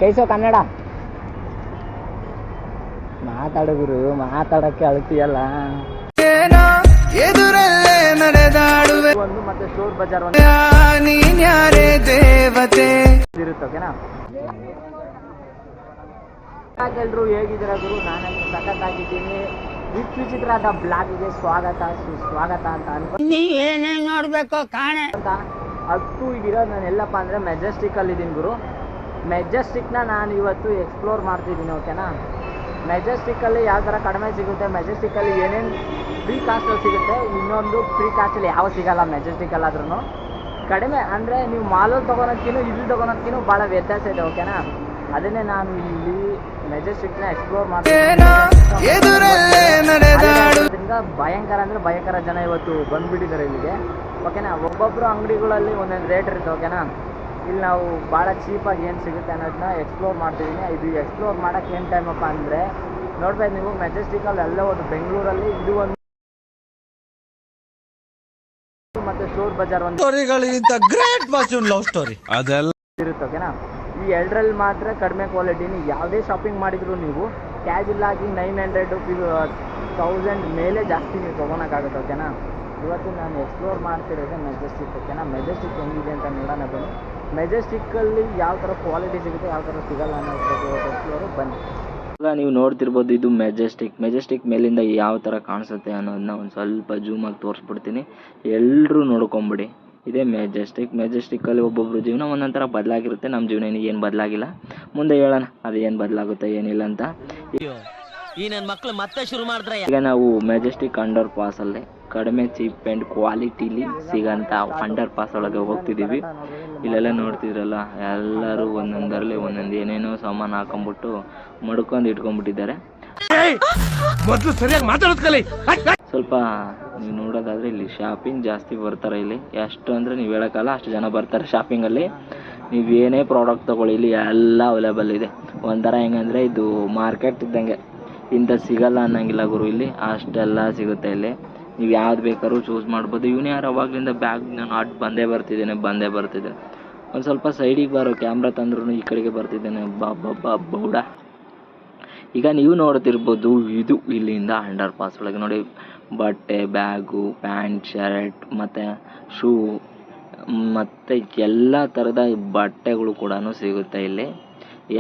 ಕೈಸೋ ಕನ್ನಡ ಮಾತಾಡು ಗುರು, ಮಾತಾಡಕ್ಕೆ ಅಳ್ತೀಯಲ್ಲ. ಎದುರಲ್ಲೇ ನಡೆದಾಡುವೆ ಒಂದು ಮತ್ತೆ ಸ್ಟೋರ್ ಬಜಾರ್ ನೀನ್ಯಾರೇ ದೇವತೆ ಇರುತ್ತೆ. ಓಕೆನಾ? ಎಲ್ರು ಹೇಗಿದ್ದೀರಾ ಗುರು? ನಾನಂತೂ ಸಖತ್ತಾಗಿದ್ದೀನಿ. ವಿಚಿತ್ರದ ಬ್ಲಾಗಿಗೆ ಸ್ವಾಗತ ಸುಸ್ವಾಗತ ಅಂತ ಏನೇನು ನೋಡ್ಬೇಕು ಕಾಣೆ ಅಂತ. ಅದು ಇರೋದು ನಾನು ಎಲ್ಲಪ್ಪ ಅಂದರೆ ಮೆಜೆಸ್ಟಿಕಲ್ಲಿ ಇದ್ದೀನಿ ಗುರು. ಮೆಜೆಸ್ಟಿಕ್ನ ನಾನು ಇವತ್ತು ಎಕ್ಸ್ಪ್ಲೋರ್ ಮಾಡ್ತಿದ್ದೀನಿ. ಓಕೆನಾ? ಮೆಜೆಸ್ಟಿಕ್ಕಲ್ಲಿ ಯಾವ ಥರ ಕಡಿಮೆ ಸಿಗುತ್ತೆ, ಮೆಜೆಸ್ಟಿಕ್ಕಲ್ಲಿ ಏನೇನು ಫ್ರೀ ಕಾಸ್ಟಲ್ಲಿ ಸಿಗುತ್ತೆ, ಇನ್ನೊಂದು ಫ್ರೀ ಕಾಸ್ಟಲ್ಲಿ ಯಾವ ಸಿಗಲ್ಲ ಮೆಜೆಸ್ಟಿಕ್ಕಲ್ಲಾದ್ರೂ. ಕಡಿಮೆ ಅಂದರೆ ನೀವು ಮಾಲಲ್ಲಿ ತೊಗೊಳೋದಕ್ಕಿಂತ ಇಲ್ಲಿ ತೊಗೊಳೋದಕ್ಕಿಂತ ಭಾಳ ವ್ಯತ್ಯಾಸ ಇದೆ. ಓಕೆನಾ? ಅದನ್ನೇ ನಾನು ಇಲ್ಲಿ ಮೆಜೆಸ್ಟಿಕ್ನ ಎಕ್ಸ್ಪ್ಲೋರ್ ಮಾಡ್ತೀನಿ. ಭಯಂಕರ ಅಂದರೆ ಭಯಂಕರ ಜನ ಇವತ್ತು ಬಂದುಬಿಟ್ಟಿದ್ದಾರೆ ಇಲ್ಲಿಗೆ. ಓಕೆನಾ? ಒಬ್ಬೊಬ್ಬರು ಅಂಗಡಿಗಳಲ್ಲಿ ಒಂದೊಂದು ರೇಟ್ ಇರುತ್ತೆ. ಓಕೆನಾ? ಇಲ್ಲಿ ನಾವು ಭಾಳ ಚೀಪಾಗಿ ಏನು ಸಿಗುತ್ತೆ ಅನ್ನೋದನ್ನ ಎಕ್ಸ್ಪ್ಲೋರ್ ಮಾಡ್ತಿದ್ದೀನಿ. ಇದು ಎಕ್ಸ್ಪ್ಲೋರ್ ಮಾಡೋಕ್ಕೆ ಏನು ಟೈಮಪ್ಪ ಅಂದರೆ ನೋಡ್ಬೇಕು ನೀವು, ಮೆಜೆಸ್ಟಿಕಲ್ಲಿ ಎಲ್ಲ ಒಂದು ಬೆಂಗಳೂರಲ್ಲಿ ಇದು ಒಂದು ಮತ್ತು ಸ್ಟೋರ್ ಬಜಾರ್ ಒಂದು ಲವ್ ಸ್ಟೋರಿ ಅದೆಲ್ಲ ಇರುತ್ತೆ. ಓಕೆನಾ? ಈ ಎರಡರಲ್ಲಿ ಮಾತ್ರ ಕಡಿಮೆ ಕ್ವಾಲಿಟಿನಿ. ಯಾವುದೇ ಶಾಪಿಂಗ್ ಮಾಡಿದ್ರು ನೀವು ಕ್ಯಾಶುವಲ್ ಆಗಿ 900 1000 ಮೇಲೆ ಜಾಸ್ತಿ ನೀವು ತೊಗೊಳಕ್ಕಾಗುತ್ತೆ. ಓಕೆನಾ? ಇವತ್ತು ನಾನು ಎಕ್ಸ್ಪ್ಲೋರ್ ಮಾಡ್ತಿರೋದು ಮೆಜೆಸ್ಟಿಕ್. ಓಕೆನಾ? ಮೆಜೆಸ್ಟಿಕ್ ಹೆಂಗಿದೆ ಅಂತ ನೋಡೋಣ ಬನ್ನಿ. ಮೆಜೆಸ್ಟಿಕ್ಕಲ್ಲಿ ಯಾವ ಥರ ಕ್ವಾಲಿಟಿ ಸಿಗುತ್ತೆ, ಯಾವ ಥರ ಸಿಗಲ್ಲ ಅನ್ನೋದು ಎಕ್ಸ್ಪ್ಲೋರು ಬನ್ನಿ. ಇವಾಗ ನೀವು ನೋಡ್ತಿರ್ಬೋದು, ಇದು ಮೆಜೆಸ್ಟಿಕ್ ಮೇಲಿಂದ ಯಾವ ಥರ ಕಾಣಿಸುತ್ತೆ ಅನ್ನೋದನ್ನ ಒಂದು ಸ್ವಲ್ಪ ಜೂಮಾಗಿ ತೋರಿಸ್ಬಿಡ್ತೀನಿ. ಎಲ್ಲರೂ ನೋಡ್ಕೊಂಬಿಡಿ. ಇದೇ ಮೆಜೆಸ್ಟಿಕ್ಕಲ್ಲಿ ಒಬ್ಬೊಬ್ರು ಜೀವನ ಒಂದೊಂಥರ ಬದಲಾಗಿರುತ್ತೆ. ನಮ್ಮ ಜೀವನ ಏನು ಬದಲಾಗಿಲ್ಲ. ಮುಂದೆ ಹೇಳೋಣ ಅದು ಏನು ಬದಲಾಗುತ್ತೆ ಏನಿಲ್ಲ ಅಂತ. ಈ ನನ್ನ ಮಕ್ಕಳು ಮತ್ತೆ ಶುರು ಮಾಡಿದ್ರೆ ಈಗ ನಾವು ಮೆಜೆಸ್ಟಿಕ್ ಅಂಡರ್ ಪಾಸಲ್ಲಿ ಕಡಿಮೆ ಚೀಪ್ ಆ್ಯಂಡ್ ಕ್ವಾಲಿಟಿಲಿ ಸಿಗೋಂಥ ಅಂಡರ್ ಪಾಸ್ ಒಳಗೆ ಹೋಗ್ತಿದ್ದೀವಿ. ಇಲ್ಲೆಲ್ಲ ನೋಡ್ತಿದ್ರಲ್ಲ, ಎಲ್ಲರೂ ಒಂದೊಂದರಲ್ಲಿ ಒಂದೊಂದು ಏನೇನೋ ಸಾಮಾನು ಹಾಕೊಂಡ್ಬಿಟ್ಟು ಮಡ್ಕೊಂಡು ಇಟ್ಕೊಂಡ್ಬಿಟ್ಟಿದ್ದಾರೆ. ಸ್ವಲ್ಪ ನೀವು ನೋಡೋದಾದರೆ ಇಲ್ಲಿ ಶಾಪಿಂಗ್ ಜಾಸ್ತಿ ಬರ್ತಾರೆ. ಇಲ್ಲಿ ಎಷ್ಟು ಅಂದರೆ ನೀವು ಹೇಳೋಕ್ಕಲ್ಲ, ಅಷ್ಟು ಜನ ಬರ್ತಾರೆ ಶಾಪಿಂಗಲ್ಲಿ. ನೀವು ಏನೇ ಪ್ರಾಡಕ್ಟ್ ತೊಗೊಳ್ಳಿ ಇಲ್ಲಿ ಎಲ್ಲ ಅವೈಲೇಬಲ್ ಇದೆ. ಒಂಥರ ಹೆಂಗಂದರೆ ಇದು ಮಾರ್ಕೆಟ್ ಇದ್ದಂಗೆ, ಇಂಥ ಸಿಗಲ್ಲ ಅನ್ನೋಂಗಿಲ್ಲ ಗುರು. ಇಲ್ಲಿ ಅಷ್ಟೆಲ್ಲ ಸಿಗುತ್ತೆ. ಇಲ್ಲಿ ನೀವು ಯಾವ್ದು ಬೇಕಾದ್ರೂ ಚೂಸ್ ಮಾಡ್ಬೋದು. ಇವನು ಯಾರು ಅವಾಗಲಿಂದ ಬ್ಯಾಗ್ ನಾನು ಆಟ್ ಬಂದೇ ಬರ್ತಿದ್ದೇನೆ. ಒಂದು ಸ್ವಲ್ಪ ಸೈಡಿಗೆ ಬರೋ, ಕ್ಯಾಮ್ರಾ ತಂದ್ರೂ ಈ ಕಡೆಗೆ ಬರ್ತಿದ್ದೇನೆ. ಬೌಡ. ಈಗ ನೀವು ನೋಡ್ತಿರ್ಬೋದು, ಇದು ಇಲ್ಲಿಂದ ಅಂಡರ್ ಪಾಸ್ ಒಳಗೆ ನೋಡಿ ಬಟ್ಟೆ, ಬ್ಯಾಗು, ಪ್ಯಾಂಟ್, ಶರ್ಟ್ ಮತ್ತು ಶೂ ಮತ್ತು ಎಲ್ಲ ಥರದ ಬಟ್ಟೆಗಳು ಕೂಡ ಸಿಗುತ್ತೆ ಇಲ್ಲಿ.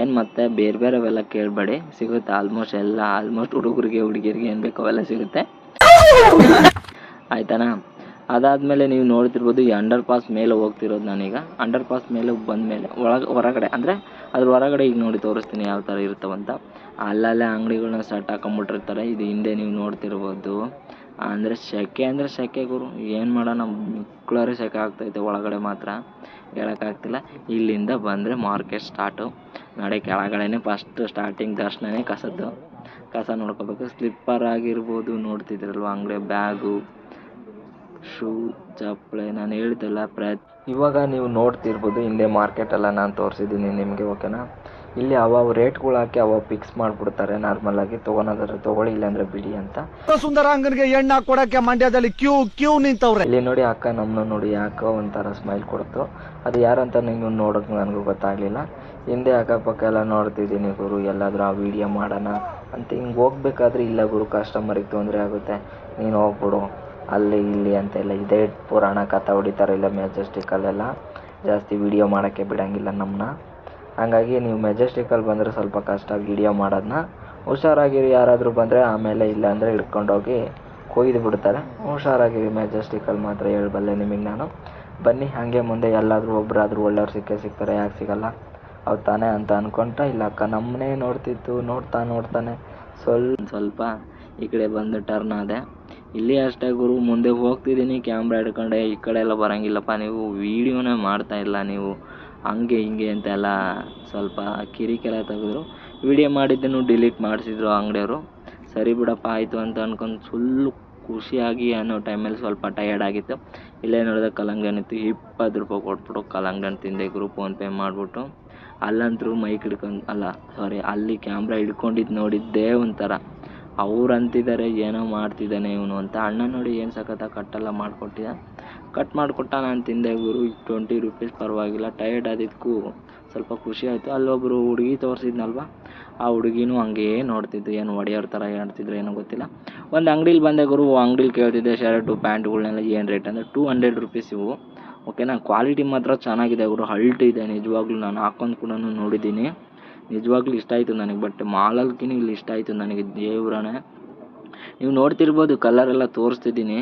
ಏನು ಮತ್ತೆ ಬೇರೆ ಬೇರೆವೆಲ್ಲ ಕೇಳಬೇಡಿ, ಸಿಗುತ್ತೆ ಆಲ್ಮೋಸ್ಟ್ ಹುಡುಗರಿಗೆ ಹುಡುಗಿಯರಿಗೆ ಏನು ಬೇಕೋ ಅವೆಲ್ಲ ಸಿಗುತ್ತೆ. ಆಯ್ತಾನಾ? ಅದಾದಮೇಲೆ ನೀವು ನೋಡ್ತಿರ್ಬೋದು, ಈ ಅಂಡರ್ ಪಾಸ್ ಮೇಲೆ ಹೋಗ್ತಿರೋದು ನಾನೀಗ. ಅಂಡರ್ ಪಾಸ್ ಮೇಲೆ ಬಂದಮೇಲೆ ಹೊರಗಡೆ ಅಂದರೆ ಅದ್ರ ಹೊರಗಡೆ ಈಗ ನೋಡಿ ತೋರಿಸ್ತೀನಿ ಯಾವ ಥರ ಇರ್ತಾವಂತ. ಅಲ್ಲಲ್ಲೇ ಅಂಗಡಿಗಳನ್ನ ಸೆಟ್ ಹಾಕೊಂಬಿಟ್ಟಿರ್ತಾರೆ. ಇದು ಹಿಂದೆ ನೀವು ನೋಡ್ತಿರ್ಬೋದು. ಅಂದರೆ ಸೆಕೆ ಗುರು, ಏನು ಮಾಡೋಣ, ಮುಕ್ಳರೆ ಸೆಕೆ ಆಗ್ತೈತೆ ಒಳಗಡೆ ಮಾತ್ರ ಹೇಳೋಕ್ಕಾಗ್ತಿಲ್ಲ. ಇಲ್ಲಿಂದ ಬಂದರೆ ಮಾರ್ಕೆಟ್ ಸ್ಟಾರ್ಟು. ನಾಳೆ ಕೆಳಗಡೆನೇ ಫಸ್ಟ್ ಸ್ಟಾರ್ಟಿಂಗ್ ದರ್ಶನನೇ ಕಸ ನೋಡ್ಕೋಬೇಕು. ಸ್ಲಿಪ್ಪರ್ ಆಗಿರ್ಬೋದು, ನೋಡ್ತಿದ್ರಲ್ವ ಅಂಗಡಿ, ಬ್ಯಾಗು, ಶೂ, ಚಪ್ಪಳೆ, ನಾನು ಹೇಳ್ದಲ್ಲ ಇವಾಗ ನೀವು ನೋಡ್ತಿರ್ಬೋದು ಹಿಂದೆ ಮಾರ್ಕೆಟೆಲ್ಲ ನಾನು ತೋರಿಸಿದ್ದೀನಿ ನಿಮಗೆ. ಓಕೆನಾ? ಇಲ್ಲಿ ಅವ ರೇಟ್ಗಳು ಹಾಕಿ ಅವ ಫಿಕ್ಸ್ ಮಾಡಿಬಿಡ್ತಾರೆ. ನಾರ್ಮಲಾಗಿ ತೊಗೊಳೋದಾದ್ರೆ ತೊಗೊಳ್ಳಿ, ಇಲ್ಲಾಂದ್ರೆ ಬಿಡಿ ಅಂತ. ಸುಂದರಾಂಗನಿಗೆ ಎಣ್ಣೆ ಕೊಡೋಕ್ಕೆ ಮಂಡ್ಯದಲ್ಲಿ ಕ್ಯೂ ನಿಂತವ್ರೆ. ಇಲ್ಲಿ ನೋಡಿ ಅಕ್ಕ ನಮ್ಮನ್ನು ನೋಡಿ ಯಾಕೋ ಒಂಥರ ಸ್ಮೈಲ್ ಕೊಡ್ತು. ಅದು ಯಾರಂತ ನೀವು ನೋಡೋಕೆ ನನಗೂ ಗೊತ್ತಾಗಲಿಲ್ಲ. ಹಿಂದೆ ಅಕ್ಕಪಕ್ಕ ಎಲ್ಲ ನೋಡ್ತಿದ್ದೀನಿ ಗುರು, ಎಲ್ಲಾದರೂ ಆ ವಿಡಿಯೋ ಮಾಡೋಣ ಅಂತ ಹಿಂಗೆ ಹೋಗ್ಬೇಕಾದ್ರೆ ಇಲ್ಲ ಗುರು, ಕಸ್ಟಮರಿಗೆ ತೊಂದರೆ ಆಗುತ್ತೆ, ನೀನು ಹೋಗ್ಬಿಡು ಅಲ್ಲಿ ಇಲ್ಲಿ ಅಂತೆಲ್ಲ ಇದೇ ಪುರಾಣ ಕಥೆ ಹೊಡಿತಾರೆ. ಇಲ್ಲ ಮೆಜೆಸ್ಟಿಕ್ಕಲ್ಲೆಲ್ಲ ಜಾಸ್ತಿ ವಿಡಿಯೋ ಮಾಡೋಕ್ಕೆ ಬಿಡೋಂಗಿಲ್ಲ ನಮ್ಮನ್ನ. ಹಾಗಾಗಿ ನೀವು ಮೆಜೆಸ್ಟಿಕ್ಕಲ್ಲಿ ಬಂದರೆ ಸ್ವಲ್ಪ ಕಷ್ಟ ವಿಡಿಯೋ ಮಾಡೋದನ್ನ. ಹುಷಾರಾಗಿರಿ, ಯಾರಾದರೂ ಬಂದರೆ ಆಮೇಲೆ ಇಲ್ಲಾಂದರೆ ಹಿಡ್ಕೊಂಡೋಗಿ ಕೊಯ್ದು ಬಿಡ್ತಾರೆ. ಹುಷಾರಾಗಿರಿ ಮೆಜೆಸ್ಟಿಕ್ಕಲ್ಲಿ ಮಾತ್ರ ಹೇಳಬಲ್ಲೆ ನಿಮಗೆ ನಾನು. ಬನ್ನಿ ಹಾಗೆ ಮುಂದೆ ಎಲ್ಲಾದರೂ ಒಬ್ಬರಾದರೂ ಒಳ್ಳೆಯವ್ರು ಸಿಗ್ತಾರೆ, ಯಾಕೆ ಸಿಗಲ್ಲ ಅವ್ರು ತಾನೇ ಅಂತ ಅಂದ್ಕೊಂಡ್ರೆ. ಇಲ್ಲ ಅಕ್ಕ ನಮ್ಮನ್ನೇ ನೋಡ್ತಿತ್ತು, ನೋಡ್ತಾನೆ ಸ್ವಲ್ಪ ಈ ಕಡೆ ಬಂದು ಟರ್ನ್ ಆದೆ. ಇಲ್ಲಿ ಅಷ್ಟೇ ಗುರು, ಮುಂದೆ ಹೋಗ್ತಿದ್ದೀನಿ ಕ್ಯಾಮ್ರಾ ಹಿಡ್ಕೊಂಡೆ. ಈ ಕಡೆ ಎಲ್ಲ ಬರೋಂಗಿಲ್ಲಪ್ಪ, ನೀವು ವೀಡಿಯೋನೇ ಮಾಡ್ತಾಯಿಲ್ಲ, ನೀವು ಹಂಗೆ ಹಿಂಗೆ ಅಂತೆಲ್ಲ ಸ್ವಲ್ಪ ಕಿರಿಕೆಲ್ಲ ತೆಗೆದ್ರು. ವೀಡಿಯೋ ಮಾಡಿದ್ದನ್ನು ಡಿಲೀಟ್ ಮಾಡಿಸಿದ್ರು ಅಂಗಡಿಯವರು. ಸರಿ ಬಿಡಪ್ಪ ಆಯಿತು ಅಂತ ಅಂದ್ಕೊಂಡು ಫುಲ್ಲು ಖುಷಿಯಾಗಿ ಅನ್ನೋ ಟೈಮಲ್ಲಿ ಸ್ವಲ್ಪ ಟಯರ್ಡ್ ಆಗಿತ್ತು. ಇಲ್ಲೇ ನೋಡಿದ್ರೆ ಕಲ್ಲಂಗಡಿ ಹಣ್ಣಿತ್ತು. 20 ರೂಪಾಯಿ ಕೊಟ್ಬಿಟ್ಟು ಕಲ್ಲಂಗಡಿ ಹಣ್ಣು ತಿಂದೆ ಗುರು, ಫೋನ್ಪೇ ಮಾಡಿಬಿಟ್ಟು. ಅಲ್ಲಂತರೂ ಮೈಕ್ ಅಲ್ಲಿ ಕ್ಯಾಮ್ರಾ ಹಿಡ್ಕೊಂಡಿದ್ದು ನೋಡಿದ್ದೇ ಒಂಥರ. ಅವ್ರು ಅಂತಿದ್ದಾರೆ ಏನೋ ಮಾಡ್ತಿದ್ದಾನೆ ಇವನು ಅಂತ. ಅಣ್ಣ ನೋಡಿ ಏನು ಸಖತ್ತಾಗಿ ಕಟ್ಟೆಲ್ಲ ಕಟ್ ಮಾಡಿಕೊಟ್ಟ. ನಾನು ತಿಂದೆ ಗುರು. 20 ರೂಪೀಸ್ ಪರವಾಗಿಲ್ಲ. ಟಯರ್ಡ್ ಆದಿದ್ದಕ್ಕೂ ಸ್ವಲ್ಪ ಖುಷಿ ಆಯಿತು. ಅಲ್ಲೊಬ್ಬರು ಹುಡುಗಿ ತೋರಿಸಿದ್ನಲ್ವ, ಆ ಹುಡುಗಿನೂ ಹಂಗೇ ನೋಡ್ತಿದ್ದು, ಏನು ಒಡೆಯೋರ ಥರ ಹೇಳ್ತಿದ್ರು ಏನೋ ಗೊತ್ತಿಲ್ಲ. ಒಂದು ಅಂಗಡಿಲಿ ಬಂದೆ ಗುರು, ಅಂಗಡಿಲಿ ಕೇಳ್ತಿದ್ದೆ ಶರ್ಟು ಪ್ಯಾಂಟ್ಗಳನ್ನೆಲ್ಲ ಏನು ರೇಟ್ ಅಂದರೆ 200 ರುಪೀಸ್ ಇವು. ಓಕೆನಾ, ಕ್ವಾಲಿಟಿ ಮಾತ್ರ ಚೆನ್ನಾಗಿದೆ ಗುರು, ಹಲ್ಟ್ ಇದೆ ನಿಜವಾಗ್ಲೂ. ನಾನು ಹಾಕೊಂಡು ಕೂಡ ನೋಡಿದ್ದೀನಿ, ನಿಜವಾಗ್ಲೂ ಇಷ್ಟ ಆಯಿತು ನನಗೆ. ಬಟ್ ಮಾಲಲ್ಕಿನ ಇಲ್ಲಿ ಇಷ್ಟ ಆಯಿತು ನನಗೆ, ದೇವ್ರನೇ. ನೀವು ನೋಡ್ತಿರ್ಬೋದು ಕಲರೆಲ್ಲ ತೋರಿಸ್ತಿದ್ದೀನಿ,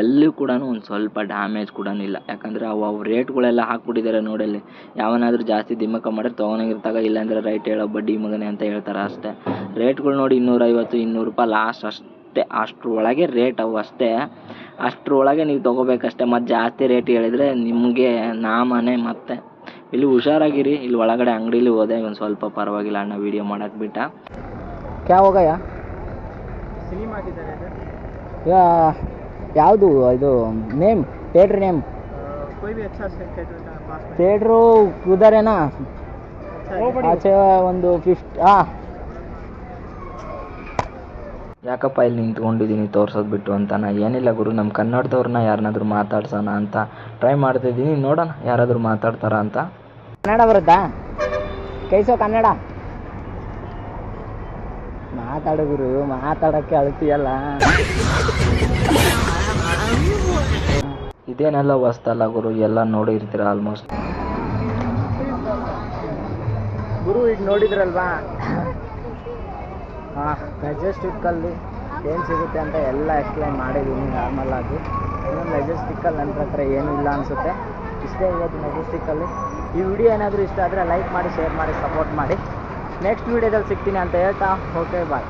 ಎಲ್ಲೂ ಕೂಡ ಒಂದು ಸ್ವಲ್ಪ ಡ್ಯಾಮೇಜ್ ಕೂಡ ಇಲ್ಲ. ಯಾಕಂದರೆ ಅವು ರೇಟ್ಗಳೆಲ್ಲ ಹಾಕ್ಬಿಟ್ಟಿದ್ದಾರೆ ನೋಡಲ್ಲಿ. ಯಾವನಾದರೂ ಜಾಸ್ತಿ ದಿಮ್ಮಕ್ಕ ಮಾಡಿದ್ರೆ ತೊಗೊಂಡೋಗಿರ್ತಾಗ, ಇಲ್ಲಾಂದರೆ ರೈಟ್ ಹೇಳೋ ಬಡ್ಡಿ ಮಗನೇ ಅಂತ ಹೇಳ್ತಾರೆ ಅಷ್ಟೇ. ರೇಟ್ಗಳು ನೋಡಿ 250 200 ರೂಪಾಯಿ ಲಾಸ್ಟ್ ಅಷ್ಟೇ, ಅಷ್ಟ್ರೊಳಗೆ ರೇಟ್ ಅವು ಅಷ್ಟೇ. ಅಷ್ಟ್ರೊಳಗೆ ನೀವು ತೊಗೋಬೇಕಷ್ಟೇ. ಮತ್ತು ಜಾಸ್ತಿ ರೇಟ್ ಹೇಳಿದರೆ ನಿಮಗೆ ನಾಮನೆ. ಮತ್ತೆ ಇಲ್ಲಿ ಹುಷಾರಾಗಿರಿ. ಇಲ್ಲಿ ಒಳಗಡೆ ಅಂಗಡೀಲಿ ಹೋದೆ, ಒಂದು ಸ್ವಲ್ಪ ಪರವಾಗಿಲ್ಲ ಅಣ್ಣ ವೀಡಿಯೋ ಮಾಡೋಕ್ಕೆ ಬಿಟ್ಟ. ಕ್ಯಾ ಹೋಗಯ್ಯ ಯಾವುದು ಇದು ನೇಮ್ ಥಿಯೇಟ್ರ್ ನೇಮ್? ಥಿಯೇಟ್ರು ಉದರ್ ಏನಾ ಆಚೆ ಒಂದು 50. ಯಾಕಪ್ಪ ಇಲ್ಲಿ ನಿಂತ್ಕೊಂಡಿದ್ದೀನಿ ತೋರ್ಸೋದು ಬಿಟ್ಟು ಅಂತ. ಏನಿಲ್ಲ ಗುರು, ನಮ್ಮ ಕನ್ನಡದವ್ರನ್ನ ಯಾರನ್ನಾದ್ರೂ ಮಾತಾಡ್ಸೋಣ ಅಂತ ಟ್ರೈ ಮಾಡ್ತಿದ್ದೀನಿ. ನೋಡೋಣ ಯಾರಾದರೂ ಮಾತಾಡ್ತಾರ ಅಂತ. ಕನ್ನಡ ಬರುತ್ತಾ? ಕೈಸೋ ಕನ್ನಡ ಮಾತಾಡು ಗುರು, ಮಾತಾಡೋಕ್ಕೆ ಅಳ್ತೀಯಲ್ಲ. ಇದೇನೆಲ್ಲ ಹೊಸ್ತಲ್ಲ ಗುರು, ಎಲ್ಲ ನೋಡಿರ್ತೀರ ಆಲ್ಮೋಸ್ಟ್. ಗುರು ಈಗ ನೋಡಿದ್ರಲ್ವಾ, ಮೆಜೆಸ್ಟಿಕ್ಕಲ್ಲಿ ಏನು ಸಿಗುತ್ತೆ ಅಂತ ಎಲ್ಲ ಎಕ್ಸ್ಪ್ಲೈನ್ ಮಾಡಿದ್ದೀನಿ ನಾರ್ಮಲ್ ಆಗಿ. ಇನ್ನೊಂದು ಮೆಜೆಸ್ಟಿಕ್ಕಲ್ಲಿ ನನ್ನ ಪ್ರಕಾರ ಏನೂ ಇಲ್ಲ ಅನಿಸುತ್ತೆ. ಇಷ್ಟೇ ಇವತ್ತು ಮೆಜೆಸ್ಟಿಕ್ಕಲ್ಲಿ. ಈ ವಿಡಿಯೋ ಏನಾದರೂ ಇಷ್ಟ ಆದರೆ ಲೈಕ್ ಮಾಡಿ, ಶೇರ್ ಮಾಡಿ, ಸಪೋರ್ಟ್ ಮಾಡಿ. ನೆಕ್ಸ್ಟ್ ವೀಡಿಯೋದಲ್ಲಿ ಸಿಗ್ತೀನಿ ಅಂತ ಹೇಳ್ತಾ ಓಕೆ ಬಾಯ್.